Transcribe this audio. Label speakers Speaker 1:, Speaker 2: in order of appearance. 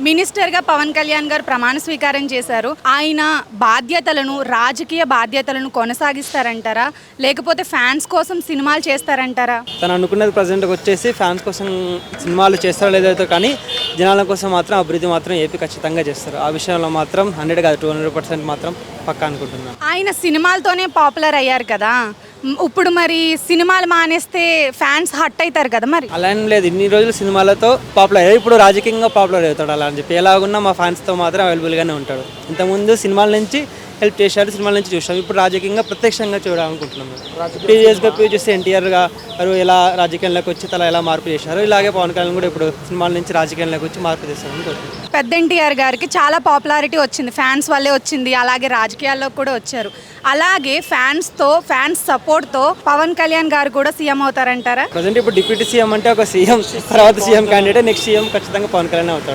Speaker 1: మినిస్టర్గా పవన్ కళ్యాణ్ గారు ప్రమాణ స్వీకారం చేశారు. ఆయన బాధ్యతలను, రాజకీయ బాధ్యతలను కొనసాగిస్తారంటారా, లేకపోతే ఫ్యాన్స్ కోసం సినిమాలు చేస్తారంటారా?
Speaker 2: తను అనుకున్నది ప్రజెంట్కి వచ్చేసి ఫ్యాన్స్ కోసం సినిమాలు చేస్తారో లేదో కానీ జనాల కోసం మాత్రం అభివృద్ధి మాత్రం ఏపీ ఖచ్చితంగా చేస్తారు. ఆ విషయంలో మాత్రం 100 కాదు 200% మాత్రం పక్కా అనుకుంటున్నాను.
Speaker 1: ఆయన సినిమాలతోనే పాపులర్ అయ్యారు కదా, ఇప్పుడు మరి సినిమాలు మానేస్తే ఫ్యాన్స్ హట్ అవుతారు కదా. మరి
Speaker 2: అలా ఏం లేదు, ఇన్ని రోజులు సినిమాలతో పాపులర్ అయ్యారు, ఇప్పుడు రాజకీయంగా పాపులర్ అవుతాడు. అలా అని చెప్పి ఎలాగున్నా మా ఫ్యాన్స్తో మాత్రం అవైలబుల్గానే ఉంటాడు. ఇంతకుముందు సినిమాల నుంచి హెల్ప్ చేశాడు, సినిమాల నుంచి చూసాం, ఇప్పుడు రాజకీయంగా ప్రత్యక్షంగా చూడాలనుకుంటున్నాం. ప్రీవియస్గా చూస్తే ఎన్టీఆర్ గారు ఎలా రాజకీయంలోకి వచ్చి తల ఎలా మార్పు చేశారు, ఇలాగే పవన్ కళ్యాణ్ కూడా ఇప్పుడు సినిమాల నుంచి రాజకీయంలోకి వచ్చి మార్పు చేస్తారని కోరుకుంటున్నాను.
Speaker 1: పెద్ద ఎన్టీఆర్ గారికి చాలా పాపులారిటీ వచ్చింది, ఫ్యాన్స్ వల్లే వచ్చింది, అలాగే రాజకీయాల్లో కూడా వచ్చారు. అలాగే ఫ్యాన్స్ సపోర్ట్తో పవన్ కళ్యాణ్ గారు కూడా సీఎం అవుతారంటారా?
Speaker 2: ప్రజెంట్ ఇప్పుడు డిప్యూటీ సీఎం అంటే ఒక సీఎం తర్వాత సీఎం క్యాండిడేట్, నెక్స్ట్ సీఎం ఖచ్చితంగా పవన్ కళ్యాణ్ అవుతాడు.